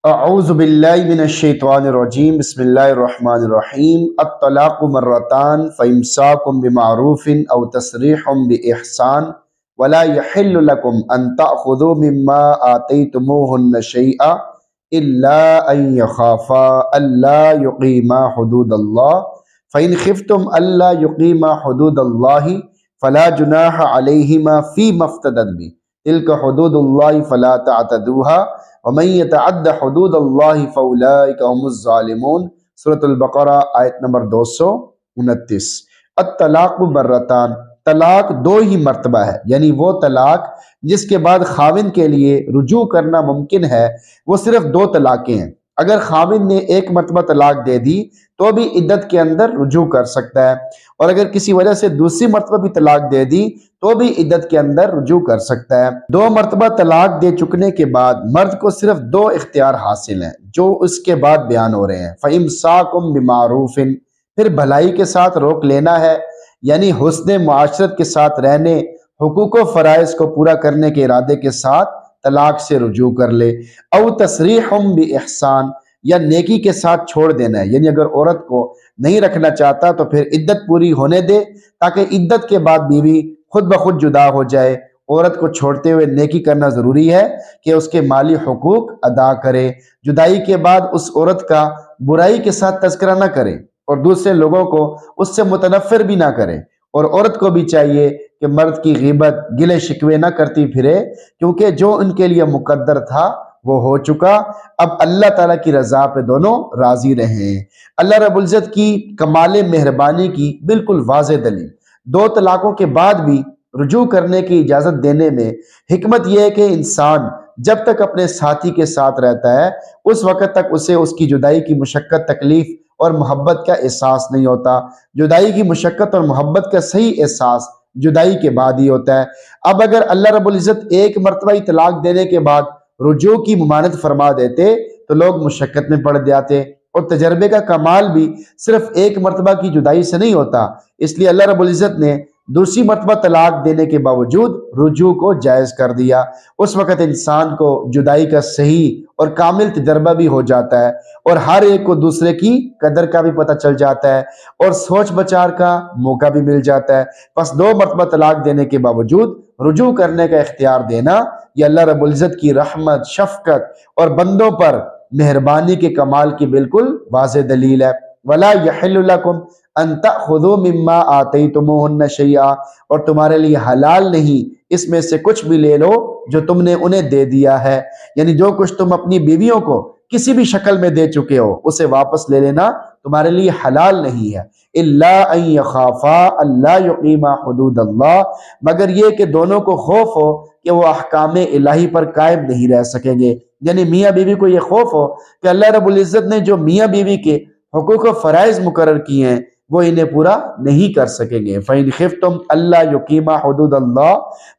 اعوذ باللہ من الشیطان الرجیم بسم اللہ الرحمن الرحیم الطلاق مرتان فامساکم بمعروف او تسریح باحسان ولا يحل لكم ان تأخذوا مما آتيتموهن شيئا الا ان يخافا الا يقيما حدود الله فإن خفتم الا يقيما حدود الله فلا جناح عليهما فيما افتدت به تلك حدود الله فلا تعتدوها ومن يتعد حدود اللہ فاولئک هم الظالمون۔ سورۃ البقرہ آیت نمبر 229۔ الطلاق مرتان، طلاق دو ہی مرتبہ ہے، یعنی وہ طلاق جس کے بعد خاوند کے لیے رجوع کرنا ممکن ہے وہ صرف دو طلاقیں ہیں۔ اگر خاوند نے ایک مرتبہ طلاق دے دی تو بھی عدت کے اندر رجوع کر سکتا ہے، اور اگر کسی وجہ سے دوسری مرتبہ بھی طلاق دے دی تو بھی عدت کے اندر رجوع کر سکتا ہے۔ دو مرتبہ طلاق دے چکنے کے بعد مرد کو صرف دو اختیار حاصل ہیں جو اس کے بعد بیان ہو رہے ہیں۔ فَإِمْسَاكُمْ بِمَعْرُوفٍ، پھر بھلائی کے ساتھ روک لینا ہے، یعنی حسن معاشرت کے ساتھ رہنے، حقوق و فرائض کو پورا کرنے کے ارادے کے ساتھ طلاق سے رجوع کر لے۔ او تصریح بِإِحْسَان، یا نیکی کے ساتھ چھوڑ دینا ہے، یعنی اگر عورت کو نہیں رکھنا چاہتا تو پھر عدت پوری ہونے دے تاکہ عدت کے بعد بیوی خود بخود جدا ہو جائے۔ عورت کو چھوڑتے ہوئے نیکی کرنا ضروری ہے کہ اس کے مالی حقوق ادا کرے۔ جدائی کے بعد اس عورت کا برائی کے ساتھ تذکرہ نہ کرے اور دوسرے لوگوں کو اس سے متنفر بھی نہ کرے، اور عورت کو بھی چاہیے کہ مرد کی غیبت گلے شکوے نہ کرتی پھرے، کیونکہ جو ان کے لیے مقدر تھا وہ ہو چکا۔ اب اللہ تعالیٰ کی رضا پہ دونوں راضی رہیں۔ اللہ رب العزت کی کمال مہربانی کی بالکل واضح دلیل، دو طلاقوں کے بعد بھی رجوع کرنے کی اجازت دینے میں حکمت یہ ہے کہ انسان جب تک اپنے ساتھی کے ساتھ رہتا ہے اس وقت تک اسے اس کی جدائی کی مشقت، تکلیف اور محبت کا احساس نہیں ہوتا۔ جدائی کی مشقت اور محبت کا صحیح احساس جدائی کے بعد ہی ہوتا ہے۔ اب اگر اللہ رب العزت ایک مرتبہ ہی طلاق دینے کے بعد رجوع کی ممانعت فرما دیتے تو لوگ مشقت میں پڑ جاتے، اور تجربے کا کمال بھی صرف ایک مرتبہ کی جدائی سے نہیں ہوتا، اس لیے اللہ رب العزت نے دوسری مرتبہ طلاق دینے کے باوجود رجوع کو جائز کر دیا۔ اس وقت انسان کو جدائی کا صحیح اور کامل تجربہ بھی ہو جاتا ہے، اور ہر ایک کو دوسرے کی قدر کا بھی پتہ چل جاتا ہے، اور سوچ بچار کا موقع بھی مل جاتا ہے۔ پس دو مرتبہ طلاق دینے کے باوجود رجوع کرنے کا اختیار دینا یہ اللہ رب العزت کی رحمت، شفقت اور بندوں پر مہربانی کے کمال کی بالکل واضح دلیل ہے۔ وَلَا يَحِلُّ لَكُمْ أَن تَأْخُذُوا مِمَّا آتَيْتُمُوهُنَّ شَيْئًا، اور تمہارے لیے حلال نہیں اس میں سے کچھ بھی لے لو جو تم نے انہیں دے دیا ہے، یعنی جو کچھ تم اپنی بیویوں کو کسی بھی شکل میں دے چکے ہو اسے واپس لے لینا تمہارے لیے حلال نہیں ہے۔ إِلَّا أَن يَخَافَا أَلَّا يُقِيمَا حُدُودَ اللَّهِ، مگر یہ کہ دونوں کو خوف ہو کہ وہ احکام الہی پر قائم نہیں رہ سکیں گے، یعنی میاں بیوی کو یہ خوف ہو کہ اللہ رب العزت نے جو میاں بیوی کے حقوق و فرائض مقرر کیے ہیں وہ انہیں پورا نہیں کر سکیں گے۔ فَإِنْ خِفْتُمْ أَلَّا يُقِيمَا حُدُودَ اللَّهِ،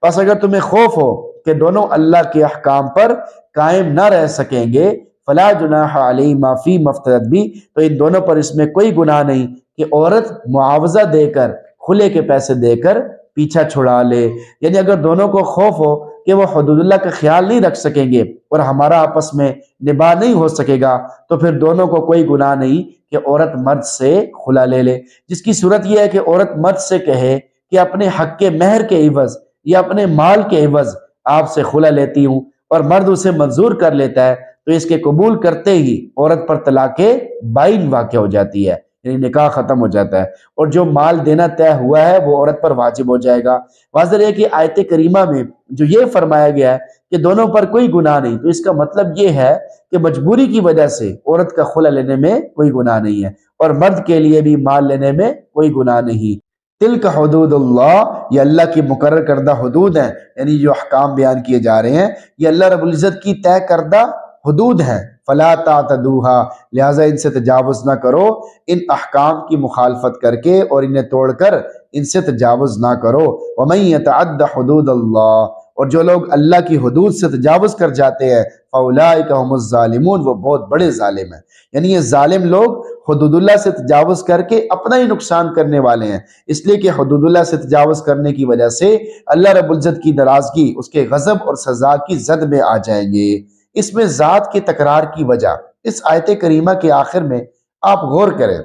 پس اگر تمہیں خوف ہو کہ دونوں اللہ کے احکام پر قائم نہ رہ سکیں گے، فَلَا جُنَاحَ عَلَيْهِمَا فِيمَا افْتَدَتْ بِهِ، تو ان دونوں پر اس میں کوئی گناہ نہیں کہ عورت معاوضہ دے کر، خلے کے پیسے دے کر پیچھا چھڑا لے، یعنی اگر دونوں کو خوف ہو کہ وہ حدود اللہ کا خیال نہیں رکھ سکیں گے اور ہمارا آپس میں نباہ نہیں ہو سکے گا، تو پھر دونوں کو کوئی گناہ نہیں کہ عورت مرد سے خلا لے لے، جس کی صورت یہ ہے کہ عورت مرد سے کہے کہ اپنے حق کے مہر کے عوض یا اپنے مال کے عوض آپ سے خلا لیتی ہوں، اور مرد اسے منظور کر لیتا ہے تو اس کے قبول کرتے ہی عورت پر طلاق بائن واقع ہو جاتی ہے، یعنی نکاح ختم ہو جاتا ہے، اور جو مال دینا طے ہوا ہے وہ عورت پر واجب ہو جائے گا۔ واضح ہے کہ آیت کریمہ میں جو یہ فرمایا گیا ہے کہ دونوں پر کوئی گناہ نہیں، تو اس کا مطلب یہ ہے کہ مجبوری کی وجہ سے عورت کا خلا لینے میں کوئی گناہ نہیں ہے، اور مرد کے لیے بھی مال لینے میں کوئی گناہ نہیں۔ تلک حدود اللہ، یہ اللہ کی مقرر کردہ حدود ہیں، یعنی جو احکام بیان کیے جا رہے ہیں یہ اللہ رب العزت کی طے کردہ حدود ہیں۔ فلا تعتدوها، لہٰذا ان سے تجاوز نہ کرو، ان احکام کی مخالفت کر کے اور انہیں توڑ کر ان سے تجاوز نہ کرو۔ ومن يتعد حدود اللہ، اور جو لوگ اللہ کی حدود سے تجاوز کر جاتے ہیں فاولئک هم الظالمون، وہ بہت بڑے ظالم ہیں، یعنی یہ ظالم لوگ حدود اللہ سے تجاوز کر کے اپنا ہی نقصان کرنے والے ہیں، اس لیے کہ حدود اللہ سے تجاوز کرنے کی وجہ سے اللہ رب العزت کی ناراضگی، اس کے غضب اور سزا کی زد میں آ جائیں گے۔ اس میں ذات کی تکرار کی وجہ، اس آیت کریمہ کے آخر میں آپ غور کریں،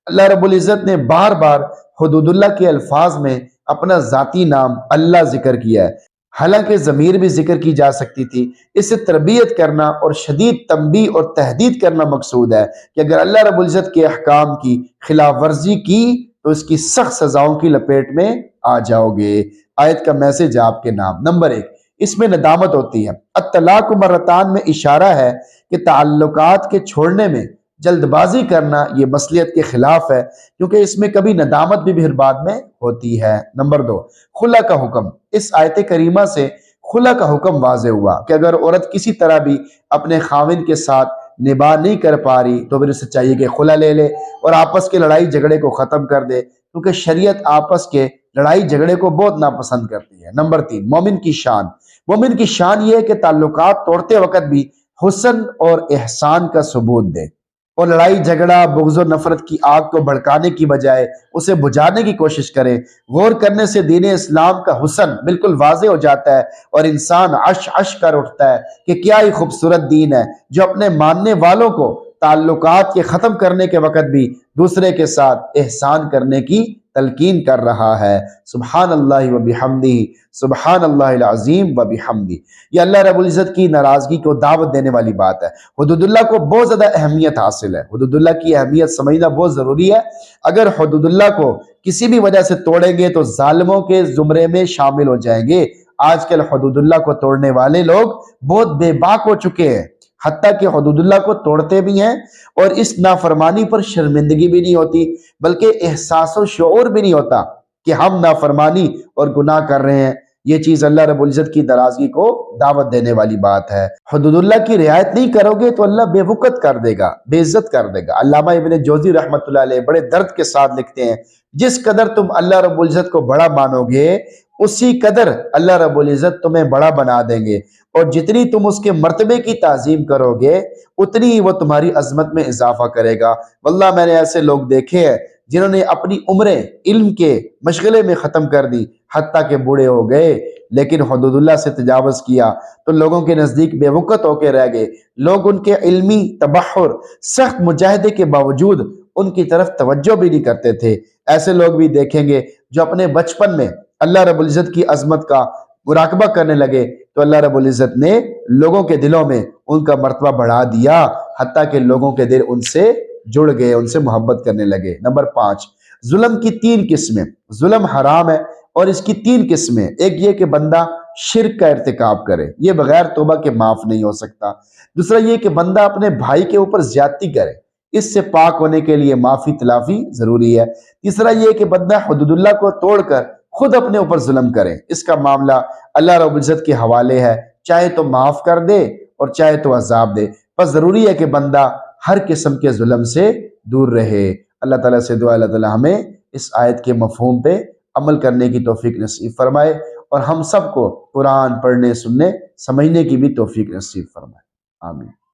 اللہ رب العزت نے بار بار حدود اللہ کے الفاظ میں اپنا ذاتی نام اللہ ذکر کیا ہے، حالانکہ ضمیر بھی ذکر کی جا سکتی تھی۔ اس سے تربیت کرنا اور شدید تنبیہ اور تہدید کرنا مقصود ہے کہ اگر اللہ رب العزت کے احکام کی خلاف ورزی کی تو اس کی سخت سزاؤں کی لپیٹ میں آ جاؤ گے۔ آیت کا میسج آپ کے نام۔ نمبر 1، اس میں ندامت ہوتی ہے۔ الطلاق مرتان میں اشارہ ہے کہ تعلقات کے چھوڑنے میں جلد بازی کرنا یہ مصلحت کے خلاف ہے، کیونکہ اس میں کبھی ندامت بھی پھر بعد میں ہوتی ہے۔ نمبر 2، خلا کا حکم۔ اس آیت کریمہ سے خلا کا حکم واضح ہوا کہ اگر عورت کسی طرح بھی اپنے خاوند کے ساتھ نباہ نہیں کر پا رہی تو پھر اسے چاہیے کہ خلا لے لے اور آپس کے لڑائی جھگڑے کو ختم کر دے، کیونکہ شریعت آپس کے لڑائی جھگڑے کو بہت ناپسند کرتی ہے۔ نمبر 3، مومن کی شان۔ مومن کی شان یہ ہے کہ تعلقات توڑتے وقت بھی حسن اور احسان کا ثبوت دے اور لڑائی جھگڑا بغض و نفرت کی آگ کو بھڑکانے کی بجائے اسے بجھانے کی کوشش کرے۔ غور کرنے سے دین اسلام کا حسن بالکل واضح ہو جاتا ہے اور انسان عش عش کر اٹھتا ہے کہ کیا ہی خوبصورت دین ہے جو اپنے ماننے والوں کو تعلقات کے ختم کرنے کے وقت بھی دوسرے کے ساتھ احسان کرنے کی تلقین کر رہا ہے۔ سبحان اللہ و بحمدہ، سبحان اللہ العظیم و بحمدہ۔ یہ اللہ رب العزت کی ناراضگی کو دعوت دینے والی بات ہے۔ حدود اللہ کو بہت زیادہ اہمیت حاصل ہے، حدود اللہ کی اہمیت سمجھنا بہت ضروری ہے۔ اگر حدود اللہ کو کسی بھی وجہ سے توڑیں گے تو ظالموں کے زمرے میں شامل ہو جائیں گے۔ آج کل حدود اللہ کو توڑنے والے لوگ بہت بے باک ہو چکے ہیں، حتیٰ کہ حدود اللہ کو توڑتے بھی ہیں اور اس نافرمانی پر شرمندگی بھی نہیں ہوتی، بلکہ احساس و شعور بھی نہیں ہوتا کہ ہم نافرمانی اور گناہ کر رہے ہیں۔ یہ چیز اللہ رب العزت کی ناراضگی کو دعوت دینے والی بات ہے۔ حدود اللہ کی رعایت نہیں کرو گے تو اللہ بے وقت کر دے گا، بے عزت کر دے گا۔ علامہ ابن جوزی رحمۃ اللہ علیہ بڑے درد کے ساتھ لکھتے ہیں، جس قدر تم اللہ رب العزت کو بڑا مانو گے اسی قدر اللہ رب العزت تمہیں بڑا بنا دیں گے، اور جتنی تم اس کے مرتبے کی تعظیم کرو گے اتنی ہی وہ تمہاری عظمت میں اضافہ کرے گا۔ واللہ میں نے ایسے لوگ دیکھے ہیں جنہوں نے اپنی عمریں علم کے مشغلے میں ختم کر دی، حتیٰ کہ بوڑھے ہو گئے لیکن حدود اللہ سے تجاوز کیا تو لوگوں کے نزدیک بے وقت ہو کے رہ گئے۔ لوگ ان کے علمی تبحر، سخت مجاہدے کے باوجود ان کی طرف توجہ بھی نہیں کرتے تھے۔ ایسے لوگ بھی دیکھیں گے جو اپنے بچپن میں اللہ رب العزت کی عظمت کا مراقبہ کرنے لگے تو اللہ رب العزت نے لوگوں کے دلوں میں ان کا مرتبہ بڑھا دیا، حتیٰ کہ لوگوں کے دل ان سے جڑ گئے، ان سے محبت کرنے لگے۔ نمبر 5، ظلم کی 3 قسمیں۔ ظلم حرام ہے اور اس کی 3 قسمیں۔ ایک یہ کہ بندہ شرک کا ارتکاب کرے، یہ بغیر توبہ کے معاف نہیں ہو سکتا۔ دوسرا یہ کہ بندہ اپنے بھائی کے اوپر زیادتی کرے، اس سے پاک ہونے کے لیے معافی تلافی ضروری ہے۔ تیسرا یہ کہ بندہ حدود اللہ کو توڑ کر خود اپنے اوپر ظلم کرے، اس کا معاملہ اللہ رب العزت کے حوالے ہے، چاہے تو معاف کر دے اور چاہے تو عذاب دے۔ بس ضروری ہے کہ بندہ ہر قسم کے ظلم سے دور رہے۔ اللہ تعالیٰ سے دعا اللہ تعالیٰ ہمیں اس آیت کے مفہوم پہ عمل کرنے کی توفیق نصیب فرمائے اور ہم سب کو قرآن پڑھنے، سننے، سمجھنے کی بھی توفیق نصیب فرمائے۔ آمین۔